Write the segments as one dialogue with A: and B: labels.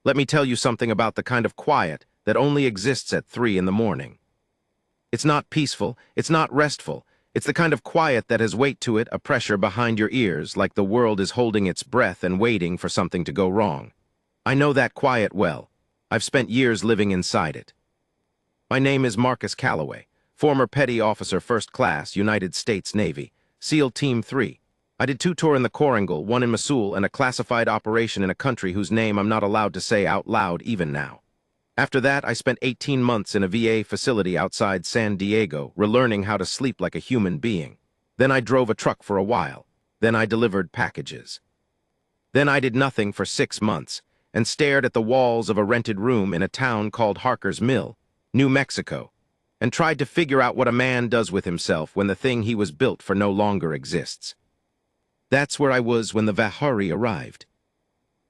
A: Let me tell you something about the kind of quiet that only exists at 3 in the morning. It's not peaceful, it's not restful, it's the kind of quiet that has weight to it, a pressure behind your ears, like the world is holding its breath and waiting for something to go wrong. I know that quiet well. I've spent years living inside it. My name is Marcus Calloway, former Petty Officer First Class, United States Navy, SEAL Team 3. I did 2 tours in the Korangal, 1 in Mosul, and a classified operation in a country whose name I'm not allowed to say out loud even now. After that, I spent 18 months in a VA facility outside San Diego, relearning how to sleep like a human being. Then I drove a truck for a while. Then I delivered packages. Then I did nothing for 6 months and stared at the walls of a rented room in a town called Harker's Mill, New Mexico, and tried to figure out what a man does with himself when the thing he was built for no longer exists. That's where I was when the Vahari arrived.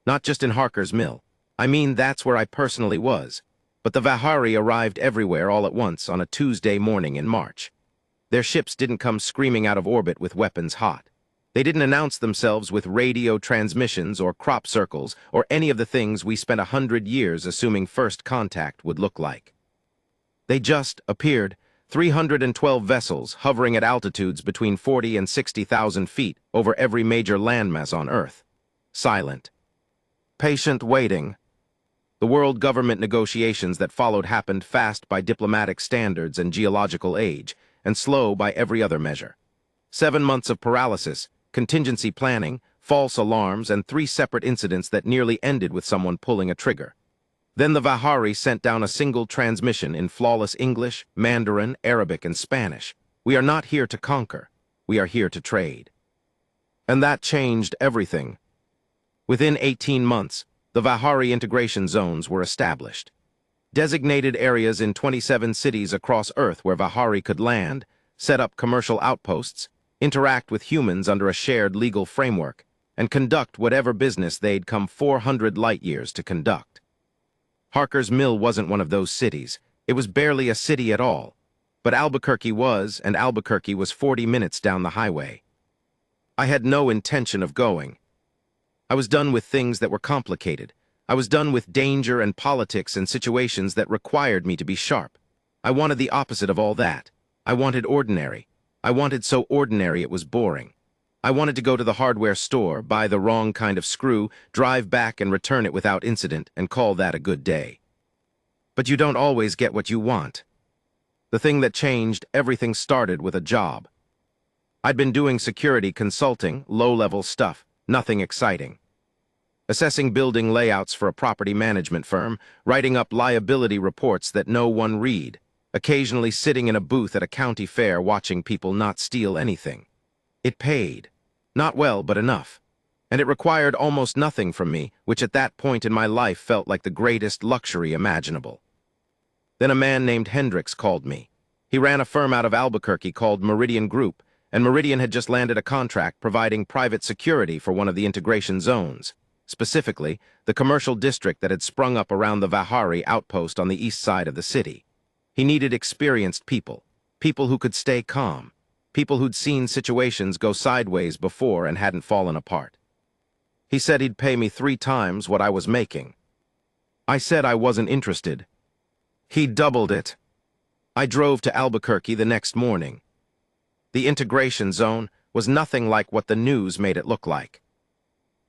A: Not just in Harker's Mill. I mean, that's where I personally was. But the Vahari arrived everywhere all at once on a Tuesday morning in March. Their ships didn't come screaming out of orbit with weapons hot. They didn't announce themselves with radio transmissions or crop circles or any of the things we spent 100 years assuming first contact would look like. They just appeared, 312 vessels hovering at altitudes between 40 and 60,000 feet over every major landmass on Earth. Silent. Patient waiting. The world government negotiations that followed happened fast by diplomatic standards and geological age, and slow by every other measure. 7 months of paralysis, contingency planning, false alarms, and 3 separate incidents that nearly ended with someone pulling a trigger. Then the Vahari sent down a single transmission in flawless English, Mandarin, Arabic, and Spanish. We are not here to conquer. We are here to trade. And that changed everything. Within 18 months, the Vahari integration zones were established. Designated areas in 27 cities across Earth where Vahari could land, set up commercial outposts, interact with humans under a shared legal framework, and conduct whatever business they'd come 400 light-years to conduct. Harker's Mill wasn't one of those cities. It was barely a city at all. But Albuquerque was, and Albuquerque was 40 minutes down the highway. I had no intention of going. I was done with things that were complicated. I was done with danger and politics and situations that required me to be sharp. I wanted the opposite of all that. I wanted ordinary. I wanted so ordinary it was boring. I wanted to go to the hardware store, buy the wrong kind of screw, drive back and return it without incident, and call that a good day. But you don't always get what you want. The thing that changed everything started with a job. I'd been doing security consulting, low-level stuff, nothing exciting. Assessing building layouts for a property management firm, writing up liability reports that no one read, occasionally sitting in a booth at a county fair watching people not steal anything. It paid. Not well, but enough. And it required almost nothing from me, which at that point in my life felt like the greatest luxury imaginable. Then a man named Hendricks called me. He ran a firm out of Albuquerque called Meridian Group, and Meridian had just landed a contract providing private security for one of the integration zones, specifically the commercial district that had sprung up around the Vahari outpost on the east side of the city. He needed experienced people, people who could stay calm, people who'd seen situations go sideways before and hadn't fallen apart. He said he'd pay me 3 times what I was making. I said I wasn't interested. He doubled it. I drove to Albuquerque the next morning. The integration zone was nothing like what the news made it look like.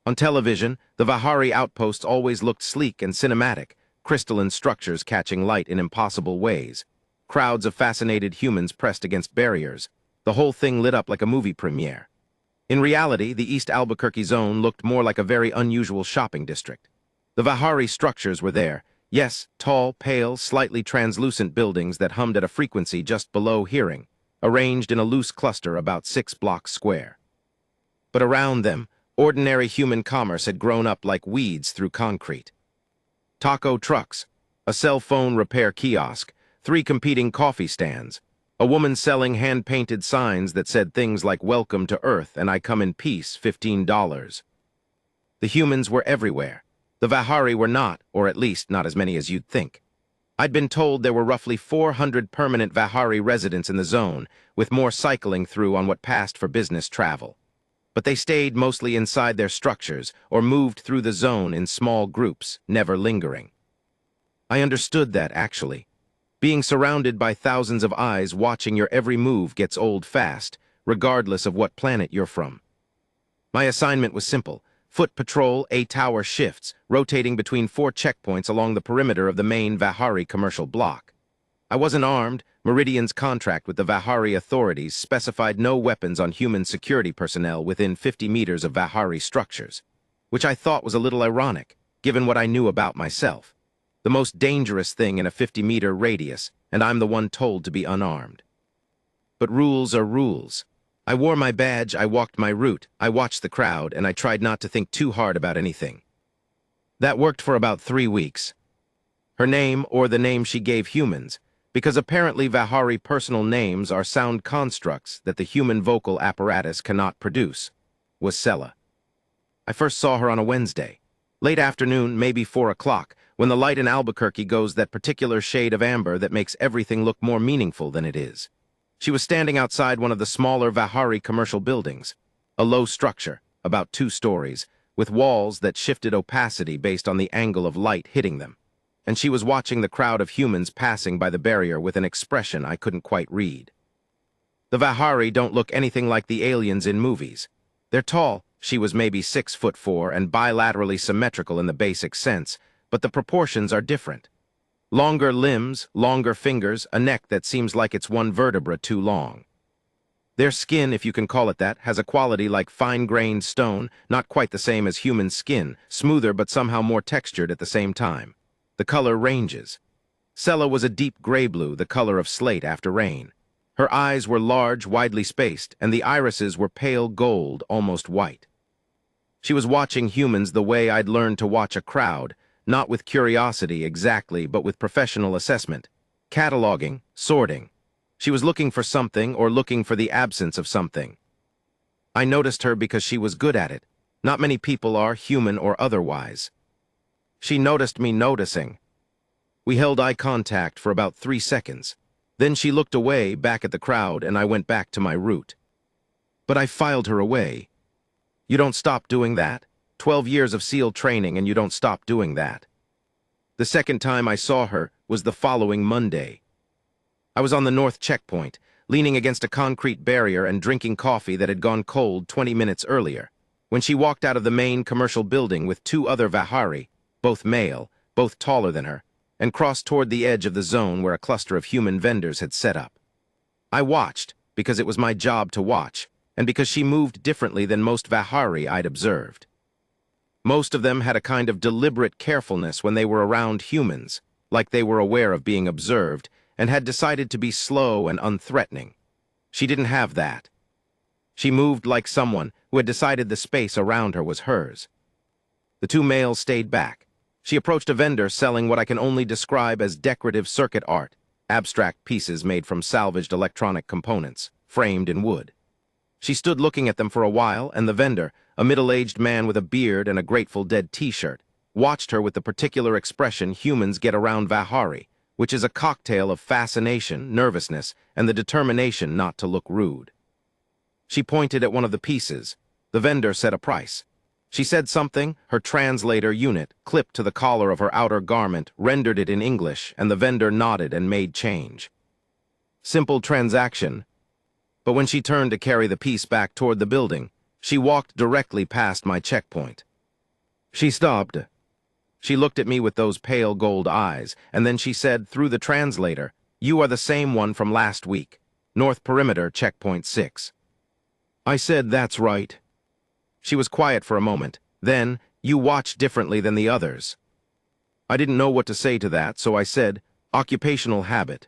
A: On television, the Vahari outposts always looked sleek and cinematic, crystalline structures catching light in impossible ways, crowds of fascinated humans pressed against barriers, the whole thing lit up like a movie premiere. In reality, the East Albuquerque zone looked more like a very unusual shopping district. The Vahari structures were there, yes, tall, pale, slightly translucent buildings that hummed at a frequency just below hearing, arranged in a loose cluster about 6 blocks square. But around them, ordinary human commerce had grown up like weeds through concrete. Taco trucks, a cell phone repair kiosk, 3 competing coffee stands, a woman selling hand-painted signs that said things like "Welcome to Earth" and "I come in peace, $15. The humans were everywhere. The Vahari were not, or at least not as many as you'd think. I'd been told there were roughly 400 permanent Vahari residents in the zone, with more cycling through on what passed for business travel. but they stayed mostly inside their structures or moved through the zone in small groups, never lingering. I understood that, actually. Being surrounded by thousands of eyes watching your every move gets old fast, regardless of what planet you're from. My assignment was simple: foot patrol, 8-hour shifts, rotating between 4 checkpoints along the perimeter of the main Vahari commercial block. I wasn't armed. Meridian's contract with the Vahari authorities specified no weapons on human security personnel within 50 meters of Vahari structures, which I thought was a little ironic, given what I knew about myself. The most dangerous thing in a 50-meter radius, and I'm the one told to be unarmed. But rules are rules. I wore my badge, I walked my route, I watched the crowd, and I tried not to think too hard about anything. That worked for about 3 weeks. Her name, or the name she gave humans, because apparently Vahari personal names are sound constructs that the human vocal apparatus cannot produce, was Sela. I first saw her on a Wednesday. Late afternoon, maybe 4 o'clock, when the light in Albuquerque goes that particular shade of amber that makes everything look more meaningful than it is. She was standing outside one of the smaller Vahari commercial buildings, a low structure, about 2 stories, with walls that shifted opacity based on the angle of light hitting them. And she was watching the crowd of humans passing by the barrier with an expression I couldn't quite read. The Vahari don't look anything like the aliens in movies. They're tall. She was maybe 6'4" and bilaterally symmetrical in the basic sense, but the proportions are different. Longer limbs, longer fingers, a neck that seems like it's one vertebra too long. Their skin, if you can call it that, has a quality like fine-grained stone, not quite the same as human skin, smoother but somehow more textured at the same time. The color ranges. Sela was a deep gray-blue, the color of slate after rain. Her eyes were large, widely spaced, and the irises were pale gold, almost white. She was watching humans the way I'd learned to watch a crowd, not with curiosity exactly, but with professional assessment, cataloging, sorting. She was looking for something or looking for the absence of something. I noticed her because she was good at it. Not many people are, human or otherwise. She noticed me noticing. We held eye contact for about 3 seconds. Then she looked away, back at the crowd, and I went back to my route. But I filed her away. You don't stop doing that. 12 years of SEAL training and you don't stop doing that. The second time I saw her was the following Monday. I was on the north checkpoint, leaning against a concrete barrier and drinking coffee that had gone cold 20 minutes earlier, when she walked out of the main commercial building with 2 other Vahari, both male, both taller than her, and crossed toward the edge of the zone where a cluster of human vendors had set up. I watched, because it was my job to watch, and because she moved differently than most Vahari I'd observed. Most of them had a kind of deliberate carefulness when they were around humans, like they were aware of being observed, and had decided to be slow and unthreatening. She didn't have that. She moved like someone who had decided the space around her was hers. The 2 males stayed back. She approached a vendor selling what I can only describe as decorative circuit art, abstract pieces made from salvaged electronic components, framed in wood. She stood looking at them for a while, and the vendor, a middle-aged man with a beard and a Grateful Dead t-shirt, watched her with the particular expression humans get around Vahari, which is a cocktail of fascination, nervousness, and the determination not to look rude. She pointed at one of the pieces. The vendor said a price. She said something, her translator unit, clipped to the collar of her outer garment, rendered it in English, and the vendor nodded and made change. Simple transaction. But when she turned to carry the piece back toward the building, she walked directly past my checkpoint. She stopped. She looked at me with those pale gold eyes, and then she said, through the translator, "You are the same one from last week. North Perimeter, Checkpoint 6. I said, "That's right." She was quiet for a moment. Then, "You watch differently than the others." I didn't know what to say to that, so I said, "Occupational habit."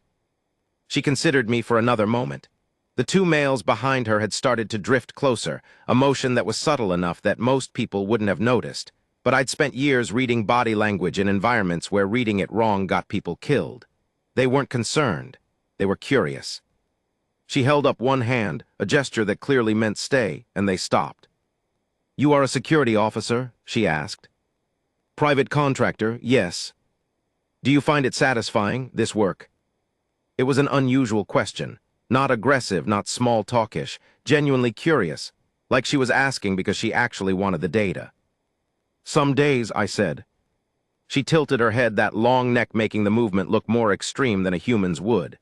A: She considered me for another moment. The 2 males behind her had started to drift closer, a motion that was subtle enough that most people wouldn't have noticed, but I'd spent years reading body language in environments where reading it wrong got people killed. They weren't concerned. They were curious. She held up one hand, a gesture that clearly meant stay, and they stopped. "You are a security officer?" she asked. "Private contractor, yes." "Do you find it satisfying, this work?" It was an unusual question. Not aggressive, not small-talkish, genuinely curious. like she was asking because she actually wanted the data. Some days, I said. She tilted her head, that long neck making the movement look more extreme than a human's would.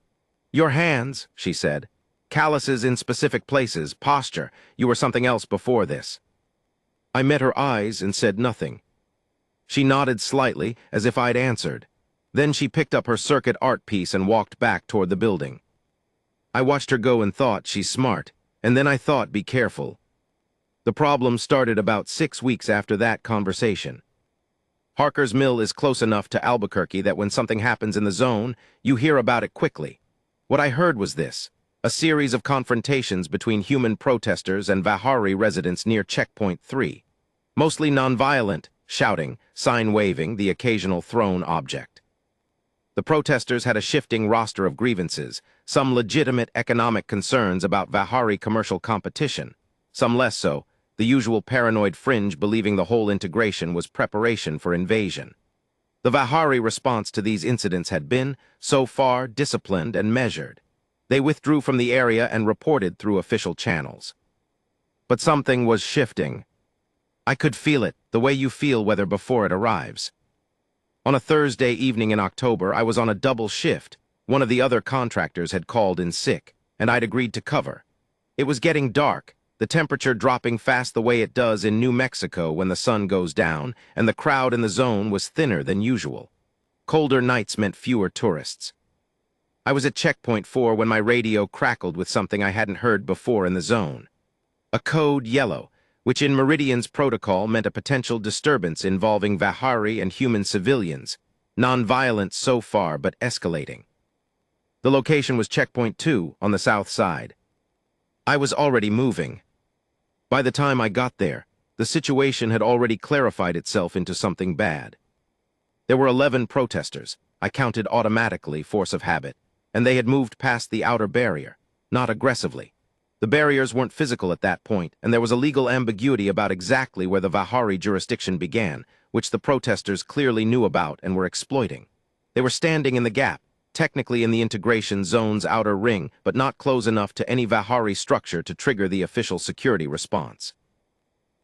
A: Your hands, she said. Calluses in specific places, posture. You were something else before this. I met her eyes and said nothing. She nodded slightly, as if I'd answered. Then she picked up her circuit art piece and walked back toward the building. I watched her go and thought, she's smart, and then I thought, be careful. The problem started about 6 weeks after that conversation. Harker's Mill is close enough to Albuquerque that when something happens in the zone, you hear about it quickly. What I heard was this: a series of confrontations between human protesters and Vahari residents near Checkpoint 3. Mostly nonviolent, shouting, sign-waving, the occasional thrown object. The protesters had a shifting roster of grievances, some legitimate economic concerns about Vahari commercial competition, some less so, the usual paranoid fringe believing the whole integration was preparation for invasion. The Vahari response to these incidents had been, so far, disciplined and measured. They withdrew from the area and reported through official channels. But something was shifting. I could feel it, the way you feel weather before it arrives. On a Thursday evening in October, I was on a double shift. One of the other contractors had called in sick, and I'd agreed to cover. It was getting dark, the temperature dropping fast the way it does in New Mexico when the sun goes down, and the crowd in the zone was thinner than usual. Colder nights meant fewer tourists. I was at Checkpoint 4 when my radio crackled with something I hadn't heard before in the zone. A code yellow, which in Meridian's protocol meant a potential disturbance involving Vahari and human civilians, non-violent so far but escalating. The location was Checkpoint 2 on the south side. I was already moving. By the time I got there, the situation had already clarified itself into something bad. There were 11 protesters, I counted automatically, force of habit, and they had moved past the outer barrier, not aggressively. The barriers weren't physical at that point, and there was a legal ambiguity about exactly where the Vahari jurisdiction began, which the protesters clearly knew about and were exploiting. They were standing in the gap, technically in the integration zone's outer ring, but not close enough to any Vahari structure to trigger the official security response.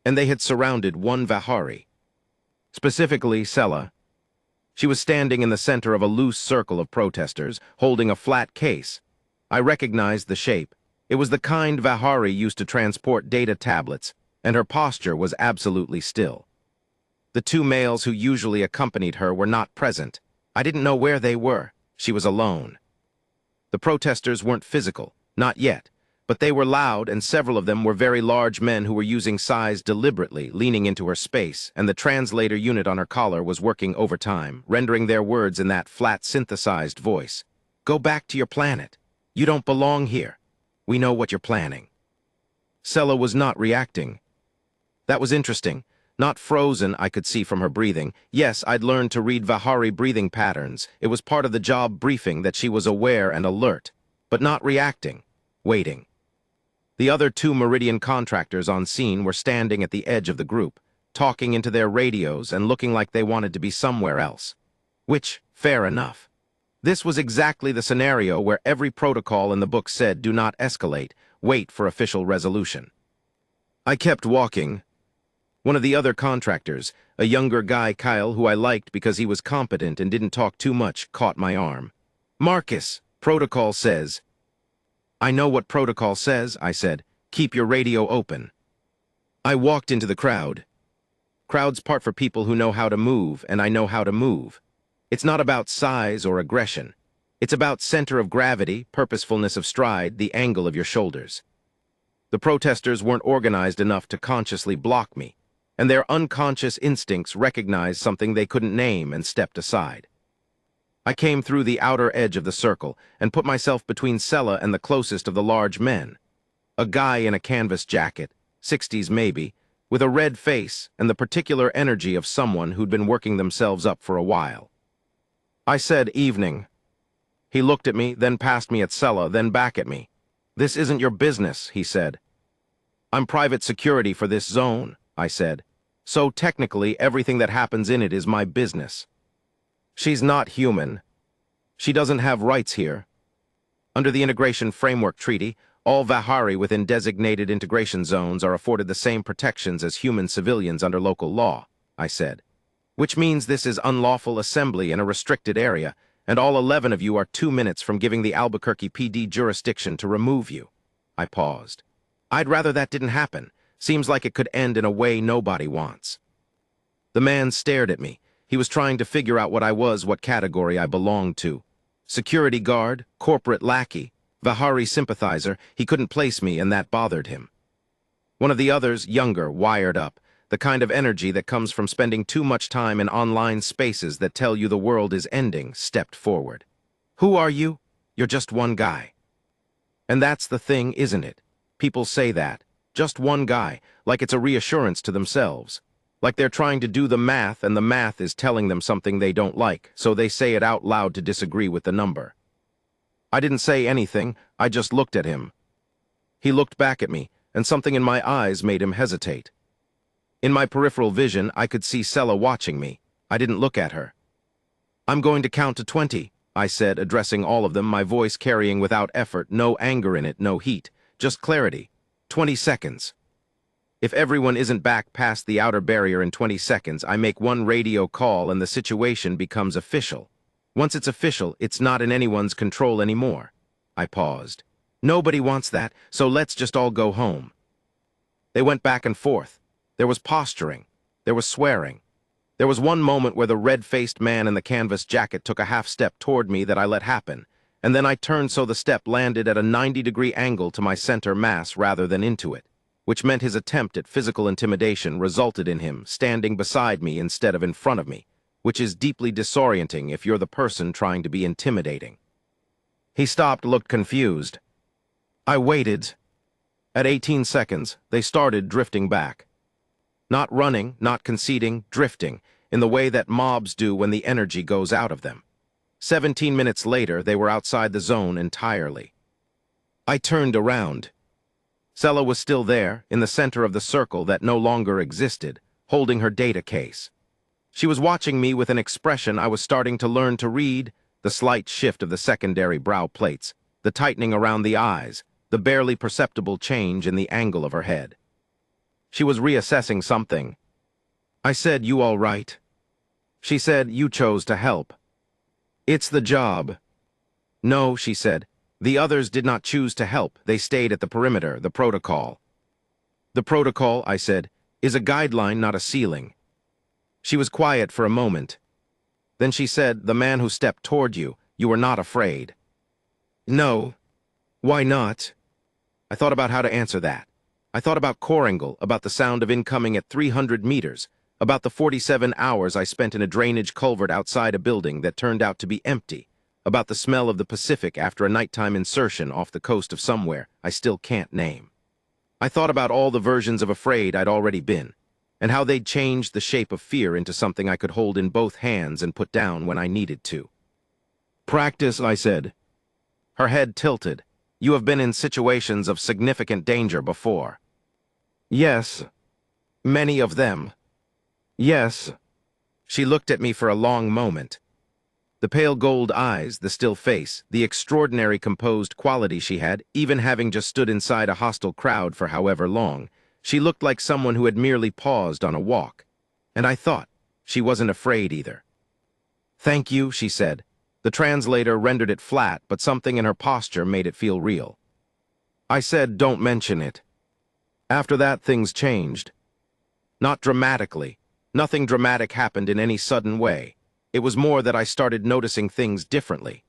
A: And they had surrounded one Vahari. Specifically, Sela. She was standing in the center of a loose circle of protesters, holding a flat case. I recognized the shape. It was the kind Vahari used to transport data tablets, and her posture was absolutely still. The two males who usually accompanied her were not present. I didn't know where they were. She was alone. The protesters weren't physical, not yet, but they were loud, and several of them were very large men who were using size deliberately, leaning into her space, and the translator unit on her collar was working overtime, rendering their words in that flat, synthesized voice. Go back to your planet. You don't belong here. We know what you're planning. Sela was not reacting. That was interesting. Not frozen, I could see from her breathing. Yes, I'd learned to read Vahari breathing patterns. It was part of the job briefing that she was aware and alert, but not reacting, waiting. The other two Meridian contractors on scene were standing at the edge of the group, talking into their radios and looking like they wanted to be somewhere else. Which, fair enough. This was exactly the scenario where every protocol in the book said do not escalate, wait for official resolution. I kept walking. One of the other contractors, a younger guy, Kyle, who I liked because he was competent and didn't talk too much, caught my arm. Marcus, protocol says. I know what protocol says, I said. Keep your radio open. I walked into the crowd. Crowds part for people who know how to move, and I know how to move. It's not about size or aggression. It's about center of gravity, purposefulness of stride, the angle of your shoulders. The protesters weren't organized enough to consciously block me, and their unconscious instincts recognized something they couldn't name and stepped aside. I came through the outer edge of the circle and put myself between Sela and the closest of the large men. A guy in a canvas jacket, 60s maybe, with a red face and the particular energy of someone who'd been working themselves up for a while. I said, evening. He looked at me, then past me at Sela, then back at me. This isn't your business, he said. I'm private security for this zone, I said. So technically, everything that happens in it is my business. She's not human. She doesn't have rights here. Under the Integration Framework Treaty, All Vahari within designated integration zones are afforded the same protections as human civilians under local law, I said. Which means this is unlawful assembly in a restricted area, and all 11 of you are 2 minutes from giving the Albuquerque PD jurisdiction to remove you. I paused. I'd rather that didn't happen. Seems like it could end in a way nobody wants. The man stared at me. He was trying to figure out what I was, what category I belonged to. Security guard, corporate lackey, Vahari sympathizer. He couldn't place me, and that bothered him. One of the others, younger, wired up, the kind of energy that comes from spending too much time in online spaces that tell you the world is ending, stepped forward. Who are you? You're just one guy. And that's the thing, isn't it? People say that. Just one guy, like it's a reassurance to themselves. Like they're trying to do the math, and the math is telling them something they don't like, so they say it out loud to disagree with the number. I didn't say anything, I just looked at him. He looked back at me, and something in my eyes made him hesitate. In my peripheral vision, I could see Sela watching me. I didn't look at her. I'm going to count to 20, I said, addressing all of them, my voice carrying without effort, no anger in it, no heat, just clarity. 20 seconds. If everyone isn't back past the outer barrier in 20 seconds, I make one radio call and the situation becomes official. Once it's official, it's not in anyone's control anymore. I paused. Nobody wants that, so let's just all go home. They went back and forth. There was posturing. There was swearing. There was one moment where the red-faced man in the canvas jacket took a half-step toward me that I let happen, and then I turned so the step landed at a 90-degree angle to my center mass rather than into it, which meant his attempt at physical intimidation resulted in him standing beside me instead of in front of me, which is deeply disorienting if you're the person trying to be intimidating. He stopped, looked confused. I waited. At 18 seconds, they started drifting back. Not running, not conceding, drifting, in the way that mobs do when the energy goes out of them. 17 minutes later, they were outside the zone entirely. I turned around. Sela was still there, in the center of the circle that no longer existed, holding her data case. She was watching me with an expression I was starting to learn to read, the slight shift of the secondary brow plates, the tightening around the eyes, the barely perceptible change in the angle of her head. She was reassessing something. I said, "You all right?" She said, "You chose to help." "It's the job." "No," she said. "The others did not choose to help. They stayed at the perimeter, the protocol." "The protocol," I said, "is a guideline, not a ceiling." She was quiet for a moment. Then she said, "The man who stepped toward you, you were not afraid." "No." "Why not?" I thought about how to answer that. I thought about Koringal, about the sound of incoming at 300 meters, about the 47 hours I spent in a drainage culvert outside a building that turned out to be empty, about the smell of the Pacific after a nighttime insertion off the coast of somewhere I still can't name. I thought about all the versions of afraid I'd already been, and how they'd changed the shape of fear into something I could hold in both hands and put down when I needed to. "Practice," I said. Her head tilted. "You have been in situations of significant danger before." "Yes. Many of them." "Yes." She looked at me for a long moment. The pale gold eyes, the still face, the extraordinary composed quality she had, even having just stood inside a hostile crowd for however long, she looked like someone who had merely paused on a walk. And I thought, she wasn't afraid either. "Thank you," she said. The translator rendered it flat, but something in her posture made it feel real. I said, "Don't mention it." After that, things changed. Not dramatically. Nothing dramatic happened in any sudden way. It was more that I started noticing things differently.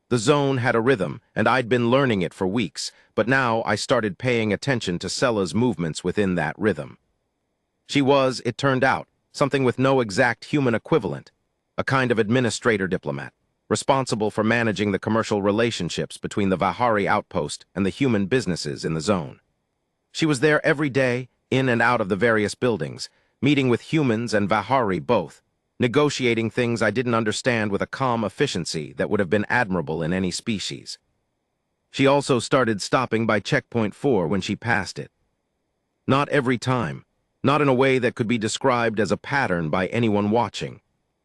A: The zone had a rhythm, and I'd been learning it for weeks, but now I started paying attention to Sela's movements within that rhythm. She was, it turned out, something with no exact human equivalent, a kind of administrator diplomat, responsible for managing the commercial relationships between the Vahari outpost and the human businesses in the zone. She was there every day, in and out of the various buildings, meeting with humans and Vahari both, negotiating things I didn't understand with a calm efficiency that would have been admirable in any species. She also started stopping by checkpoint 4 when she passed it. Not every time, not in a way that could be described as a pattern by anyone watching,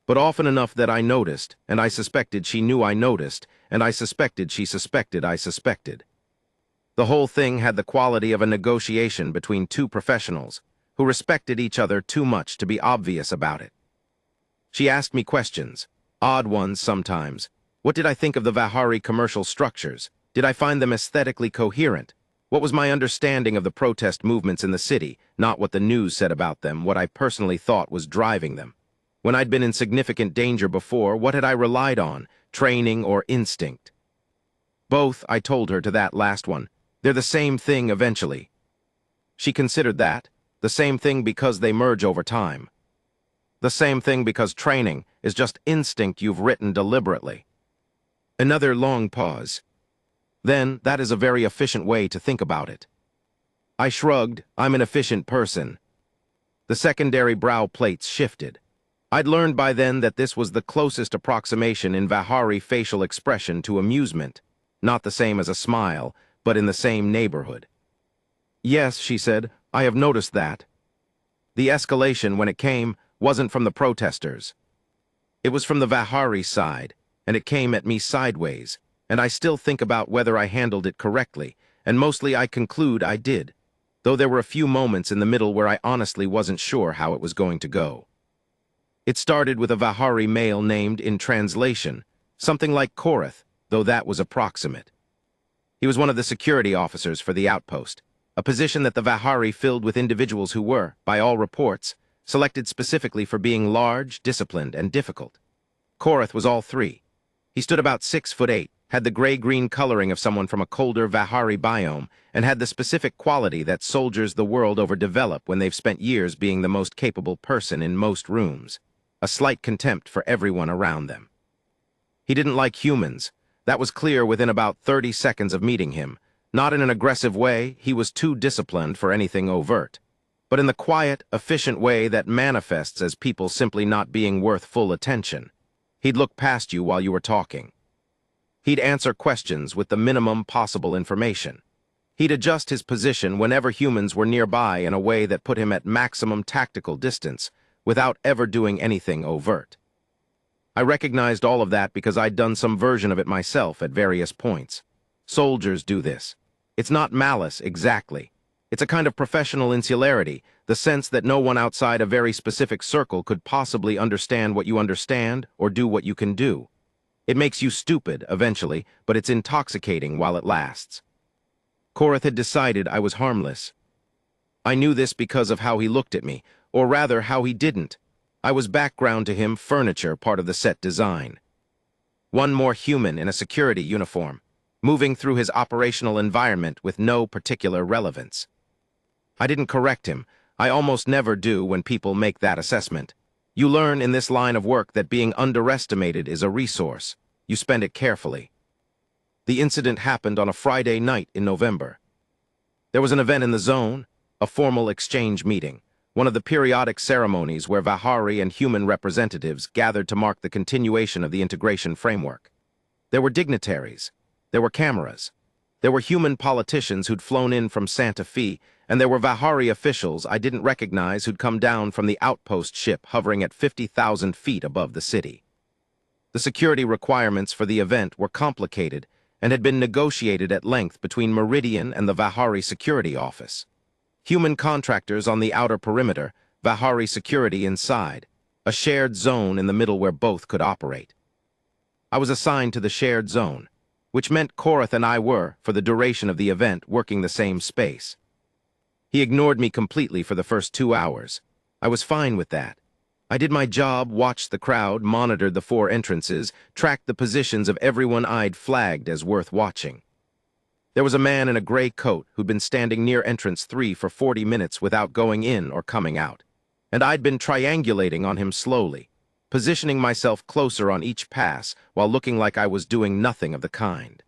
A: but often enough that I noticed, and I suspected she knew I noticed, and I suspected she suspected I suspected. The whole thing had the quality of a negotiation between two professionals who respected each other too much to be obvious about it. She asked me questions, odd ones sometimes. What did I think of the Vihari commercial structures? Did I find them aesthetically coherent? What was my understanding of the protest movements in the city, not what the news said about them, what I personally thought was driving them? When I'd been in significant danger before, what had I relied on, training or instinct? Both, I told her to that last one. They're the same thing eventually. She considered that, the same thing because they merge over time. The same thing because training is just instinct you've written deliberately. Another long pause. Then, that is a very efficient way to think about it. I shrugged. I'm an efficient person. The secondary brow plates shifted. I'd learned by then that this was the closest approximation in Vihari facial expression to amusement. Not the same as a smile, but in the same neighborhood. Yes, she said, I have noticed that. The escalation, when it came, wasn't from the protesters. It was from the Vihari side, and it came at me sideways, and I still think about whether I handled it correctly, and mostly I conclude I did, though there were a few moments in the middle where I honestly wasn't sure how it was going to go. It started with a Vihari male named, in translation, something like Korath, though that was approximate. He was one of the security officers for the outpost, a position that the Vihari filled with individuals who were, by all reports, selected specifically for being large, disciplined, and difficult. Korath was all three. He stood about 6'8", had the gray-green coloring of someone from a colder Vihari biome, and had the specific quality that soldiers the world over develop when they've spent years being the most capable person in most rooms, a slight contempt for everyone around them. He didn't like humans. That was clear within about 30 seconds of meeting him. Not in an aggressive way, he was too disciplined for anything overt, but in the quiet, efficient way that manifests as people simply not being worth full attention. He'd look past you while you were talking. He'd answer questions with the minimum possible information. He'd adjust his position whenever humans were nearby in a way that put him at maximum tactical distance, without ever doing anything overt. I recognized all of that because I'd done some version of it myself at various points. Soldiers do this. It's not malice, exactly. It's a kind of professional insularity, the sense that no one outside a very specific circle could possibly understand what you understand or do what you can do. It makes you stupid, eventually, but it's intoxicating while it lasts. Korath had decided I was harmless. I knew this because of how he looked at me, or rather how he didn't. I was background to him, furniture, part of the set design. One more human in a security uniform, moving through his operational environment with no particular relevance. I didn't correct him. I almost never do when people make that assessment. You learn in this line of work that being underestimated is a resource. You spend it carefully. The incident happened on a Friday night in November. There was an event in the zone, a formal exchange meeting, one of the periodic ceremonies where Vihari and human representatives gathered to mark the continuation of the integration framework. There were dignitaries. There were cameras. There were human politicians who'd flown in from Santa Fe, and there were Vihari officials I didn't recognize who'd come down from the outpost ship hovering at 50,000 feet above the city. The security requirements for the event were complicated and had been negotiated at length between Meridian and the Vihari Security Office. Human contractors on the outer perimeter, Vihari security inside, a shared zone in the middle where both could operate. I was assigned to the shared zone, which meant Korath and I were, for the duration of the event, working the same space. He ignored me completely for the first 2 hours. I was fine with that. I did my job, watched the crowd, monitored the 4 entrances, tracked the positions of everyone I'd flagged as worth watching. There was a man in a gray coat who'd been standing near entrance 3 for 40 minutes without going in or coming out, and I'd been triangulating on him slowly, positioning myself closer on each pass while looking like I was doing nothing of the kind.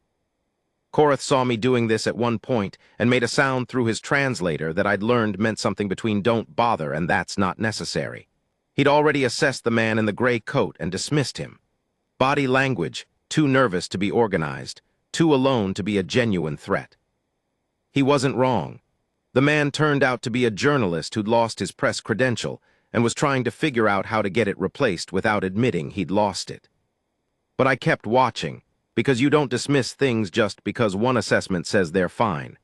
A: Korath saw me doing this at one point and made a sound through his translator that I'd learned meant something between "don't bother" and "that's not necessary." He'd already assessed the man in the gray coat and dismissed him. Body language, too nervous to be organized, too alone to be a genuine threat. He wasn't wrong. The man turned out to be a journalist who'd lost his press credential and was trying to figure out how to get it replaced without admitting he'd lost it. But I kept watching, because you don't dismiss things just because one assessment says they're fine.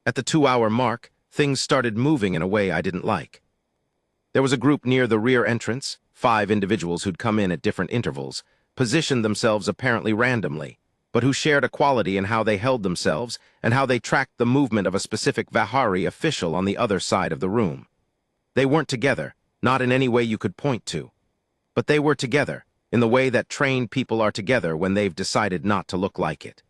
A: At the 2-hour mark, things started moving in a way I didn't like. There was a group near the rear entrance, 5 individuals who'd come in at different intervals, positioned themselves apparently randomly, but who shared a quality in how they held themselves and how they tracked the movement of a specific Vahari official on the other side of the room. They weren't together, not in any way you could point to, but they were together, in the way that trained people are together when they've decided not to look like it.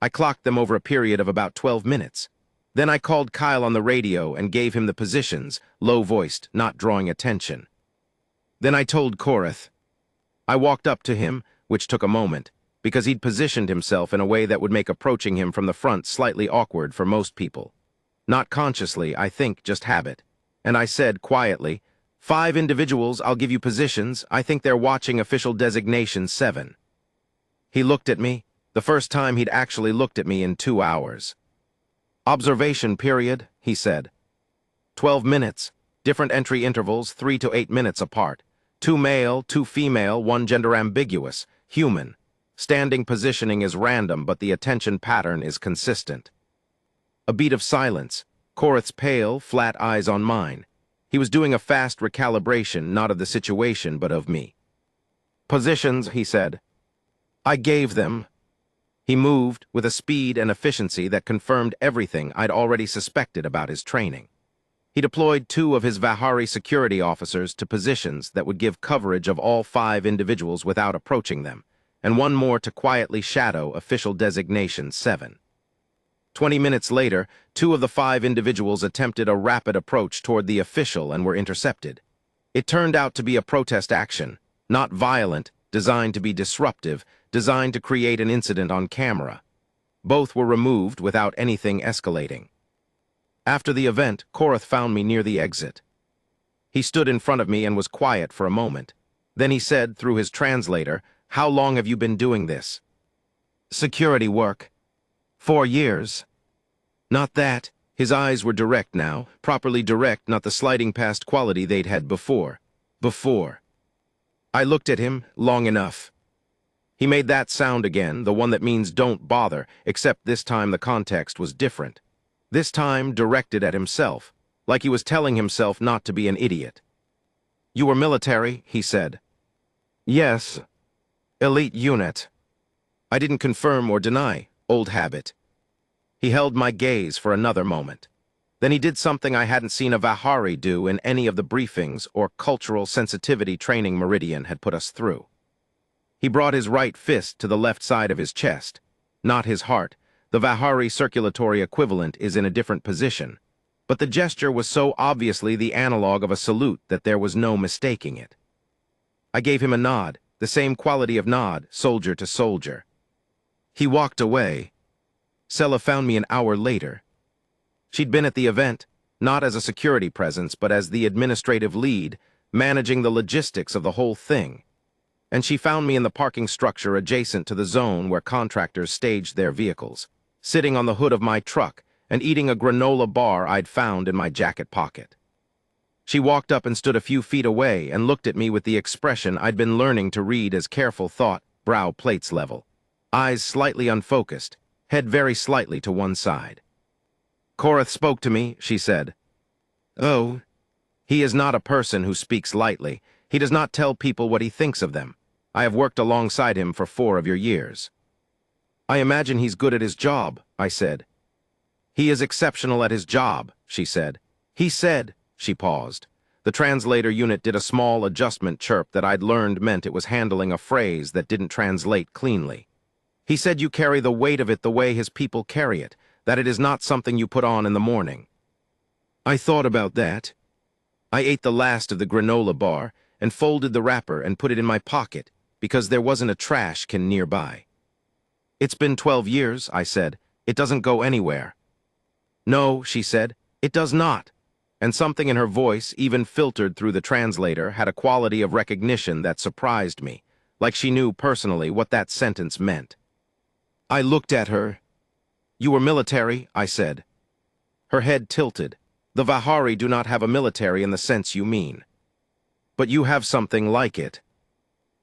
A: I clocked them over a period of about 12 minutes. Then I called Kyle on the radio and gave him the positions, low-voiced, not drawing attention. Then I told Korath. I walked up to him, which took a moment, because he'd positioned himself in a way that would make approaching him from the front slightly awkward for most people. Not consciously, I think, just habit. And I said quietly, 5 individuals, I'll give you positions. I think they're watching official designation 7. He looked at me, the first time he'd actually looked at me in 2 hours. Observation period, he said. 12 minutes, different entry intervals 3 to 8 minutes apart. 2 male, 2 female, 1 gender ambiguous, human. Standing positioning is random, but the attention pattern is consistent. A beat of silence, Korath's pale, flat eyes on mine. He was doing a fast recalibration, not of the situation, but of me. Positions, he said. I gave them. He moved with a speed and efficiency that confirmed everything I'd already suspected about his training. He deployed 2 of his Vahari security officers to positions that would give coverage of all 5 individuals without approaching them, and 1 more to quietly shadow official designation 7. 20 minutes later, 2 of the 5 individuals attempted a rapid approach toward the official and were intercepted. It turned out to be a protest action, not violent, designed to be disruptive, designed to create an incident on camera. Both were removed without anything escalating. After the event, Korath found me near the exit. He stood in front of me and was quiet for a moment. Then he said, through his translator, "How long have you been doing this?" "Security work. 4 years. Not that." His eyes were direct now, properly direct, not the sliding past quality they'd had before. I looked at him long enough. He made that sound again, the one that means don't bother, except this time the context was different. This time directed at himself, like he was telling himself not to be an idiot. "You were military," he said. "Yes. Elite unit." I didn't confirm or deny, old habit. He held my gaze for another moment. Then he did something I hadn't seen a Vahari do in any of the briefings or cultural sensitivity training Meridian had put us through. He brought his right fist to the left side of his chest, not his heart. The Vahari circulatory equivalent is in a different position, but the gesture was so obviously the analog of a salute that there was no mistaking it. I gave him a nod, the same quality of nod, soldier to soldier. He walked away. Sela found me an hour later. She'd been at the event, not as a security presence, but as the administrative lead, managing the logistics of the whole thing. And she found me in the parking structure adjacent to the zone where contractors staged their vehicles, sitting on the hood of my truck and eating a granola bar I'd found in my jacket pocket. She walked up and stood a few feet away and looked at me with the expression I'd been learning to read as careful thought, brow plates level. Eyes slightly unfocused, head very slightly to one side. "Korath spoke to me," she said. "Oh, he is not a person who speaks lightly. He does not tell people what he thinks of them. I have worked alongside him for 4 of your years." "I imagine he's good at his job," I said. "He is exceptional at his job," she said. "He said," she paused. The translator unit did a small adjustment chirp that I'd learned meant it was handling a phrase that didn't translate cleanly. "He said you carry the weight of it the way his people carry it, that it is not something you put on in the morning." I thought about that. I ate the last of the granola bar and folded the wrapper and put it in my pocket because there wasn't a trash can nearby. "It's been 12 years, I said. "It doesn't go anywhere." "No," she said, "it does not." And something in her voice, even filtered through the translator, had a quality of recognition that surprised me, like she knew personally what that sentence meant. I looked at her. "You were military," I said. Her head tilted. "The Vahari do not have a military in the sense you mean. But you have something like it."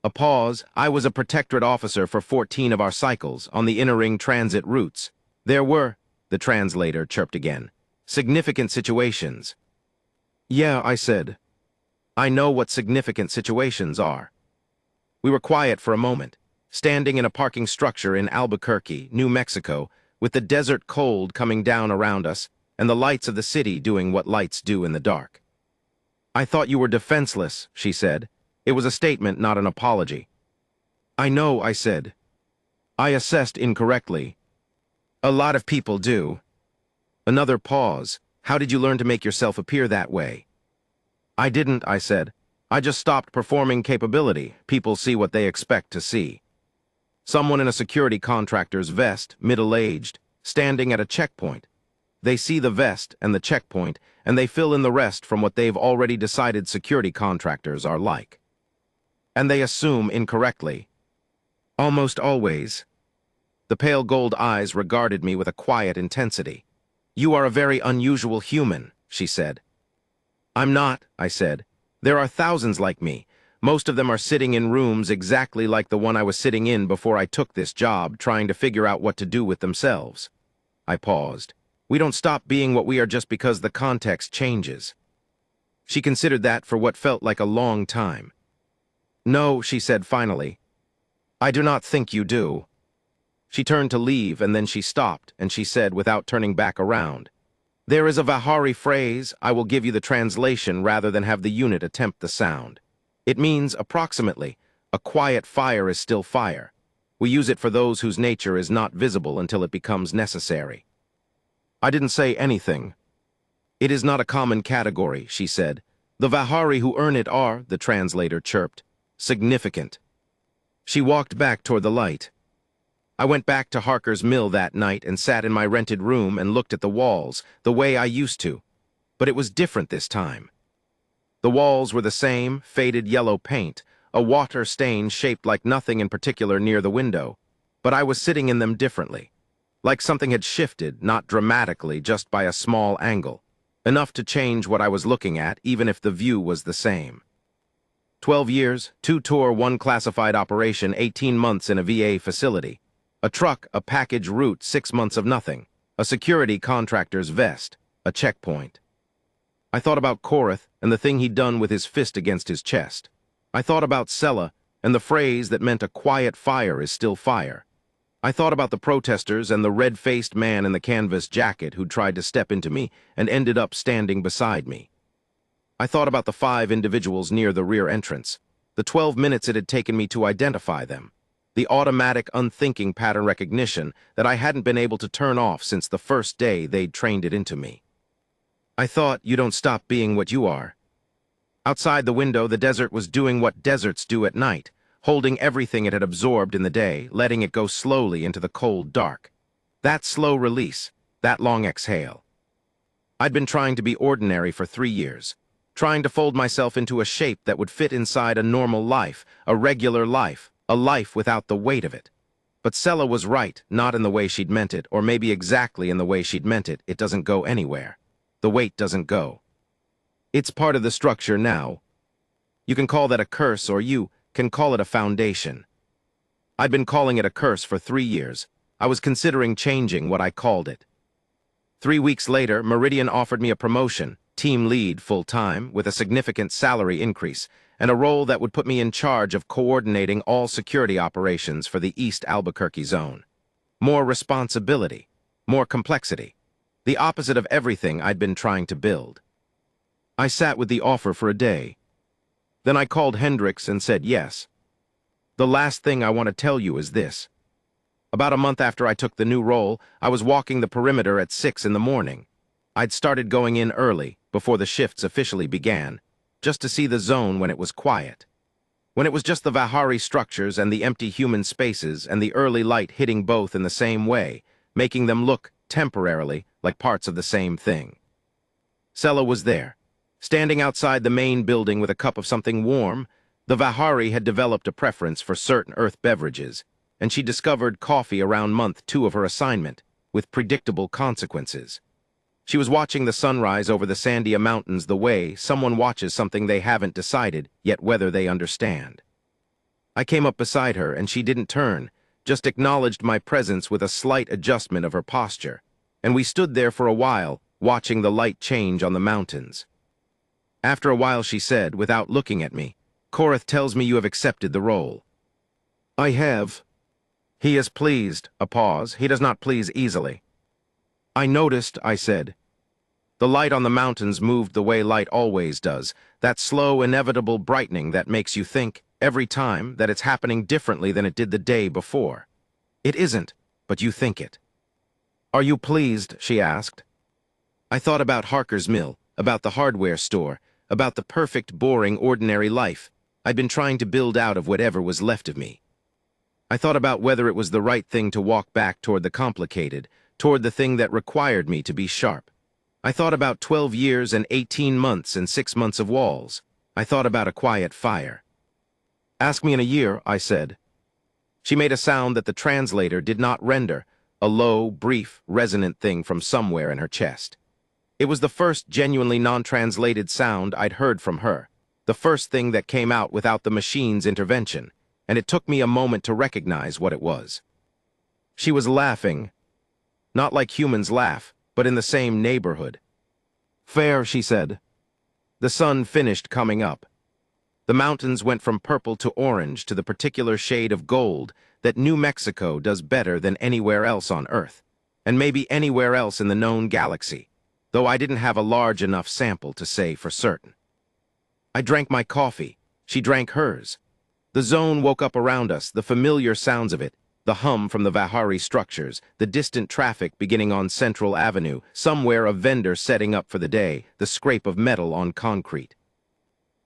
A: A pause. I was a protectorate officer for 14 of our cycles on the inner ring transit routes. There were, the translator chirped again, significant situations. Yeah, I said. I know what significant situations are. We were quiet for a moment, standing in a parking structure in Albuquerque, New Mexico, with the desert cold coming down around us and the lights of the city doing what lights do in the dark. I thought you were defenseless, she said. It was a statement, not an apology. I know, I said. I assessed incorrectly. A lot of people do. Another pause. How did you learn to make yourself appear that way? I didn't, I said. I just stopped performing capability. People see what they expect to see. Someone in a security contractor's vest, middle-aged, standing at a checkpoint. They see the vest and the checkpoint, and they fill in the rest from what they've already decided security contractors are like. And they assume incorrectly. Almost always. The pale gold eyes regarded me with a quiet intensity. You are a very unusual human, she said. I'm not, I said. There are thousands like me. Most of them are sitting in rooms exactly like the one I was sitting in before I took this job, trying to figure out what to do with themselves. I paused. We don't stop being what we are just because the context changes. She considered that for what felt like a long time. No, she said finally. I do not think you do. She turned to leave, and then she stopped, and she said without turning back around, there is a Vahari phrase. I will give you the translation rather than have the unit attempt the sound. It means, approximately, a quiet fire is still fire. We use it for those whose nature is not visible until it becomes necessary. I didn't say anything. It is not a common category, she said. The Vahari who earn it are, the translator chirped, significant. She walked back toward the light. I went back to Harker's Mill that night and sat in my rented room and looked at the walls, the way I used to. But it was different this time. The walls were the same, faded yellow paint, a water stain shaped like nothing in particular near the window, but I was sitting in them differently. Like something had shifted, not dramatically, just by a small angle, enough to change what I was looking at, even if the view was the same. 12 years, 2 tour, 1 classified operation, 18 months in a VA facility. A truck, a package route, 6 months of nothing. A security contractor's vest, a checkpoint. I thought about Korath and the thing he'd done with his fist against his chest. I thought about Sella and the phrase that meant a quiet fire is still fire. I thought about the protesters and the red-faced man in the canvas jacket who'd tried to step into me and ended up standing beside me. I thought about the 5 individuals near the rear entrance, the 12 minutes it had taken me to identify them, the automatic, unthinking pattern recognition that I hadn't been able to turn off since the first day they'd trained it into me. I thought, you don't stop being what you are. Outside the window, the desert was doing what deserts do at night, holding everything it had absorbed in the day, letting it go slowly into the cold dark. That slow release, that long exhale. I'd been trying to be ordinary for 3 years, trying to fold myself into a shape that would fit inside a normal life, a regular life, a life without the weight of it. But Sella was right, not in the way she'd meant it, or maybe exactly in the way she'd meant it. It doesn't go anywhere. The weight doesn't go. It's part of the structure now. You can call that a curse, or you can call it a foundation. I'd been calling it a curse for 3 years. I was considering changing what I called it. 3 weeks later, Meridian offered me a promotion, team lead full-time, with a significant salary increase, and a role that would put me in charge of coordinating all security operations for the East Albuquerque zone. More responsibility, more complexity, the opposite of everything I'd been trying to build. I sat with the offer for a day. Then I called Hendricks and said yes. The last thing I want to tell you is this. About a month after I took the new role, I was walking the perimeter at 6 in the morning. I'd started going in early, before the shifts officially began, just to see the zone when it was quiet. When it was just the Vahari structures and the empty human spaces and the early light hitting both in the same way, making them look, temporarily, like parts of the same thing. Sella was there, standing outside the main building with a cup of something warm. The Vahari had developed a preference for certain earth beverages, and she discovered coffee around month 2 of her assignment, with predictable consequences. She was watching the sunrise over the Sandia Mountains the way someone watches something they haven't decided yet whether they understand. I came up beside her, and she didn't turn, just acknowledged my presence with a slight adjustment of her posture, and we stood there for a while, watching the light change on the mountains. After a while she said, without looking at me, "Korath tells me you have accepted the role." "I have." "He is pleased." A pause. "He does not please easily." "I noticed," I said. The light on the mountains moved the way light always does, that slow, inevitable brightening that makes you think, every time, that it's happening differently than it did the day before. It isn't, but you think it. "Are you pleased?" she asked. I thought about Harker's Mill, about the hardware store, about the perfect, boring, ordinary life I'd been trying to build out of whatever was left of me. I thought about whether it was the right thing to walk back toward the complicated, toward the thing that required me to be sharp. I thought about 12 years and 18 months and 6 months of walls. I thought about a quiet fire. "Ask me in a year," I said. She made a sound that the translator did not render, a low, brief, resonant thing from somewhere in her chest. It was the first genuinely non-translated sound I'd heard from her, the first thing that came out without the machine's intervention, and it took me a moment to recognize what it was. She was laughing, not like humans laugh, but in the same neighborhood. "Fair," she said. The sun finished coming up. The mountains went from purple to orange to the particular shade of gold that New Mexico does better than anywhere else on Earth, and maybe anywhere else in the known galaxy, though I didn't have a large enough sample to say for certain. I drank my coffee. She drank hers. The zone woke up around us, the familiar sounds of it, the hum from the Vahari structures, the distant traffic beginning on Central Avenue, somewhere a vendor setting up for the day, the scrape of metal on concrete.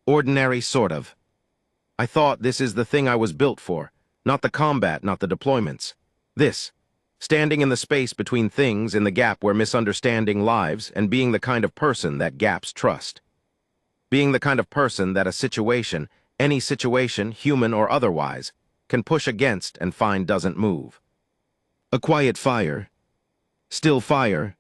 A: Ordinary, sort of. I thought, this is the thing I was built for, not the combat, not the deployments. This, standing in the space between things, in the gap where misunderstanding lives, and being the kind of person that gaps trust. Being the kind of person that a situation, any situation, human or otherwise, can push against and find doesn't move. A quiet fire. Still fire.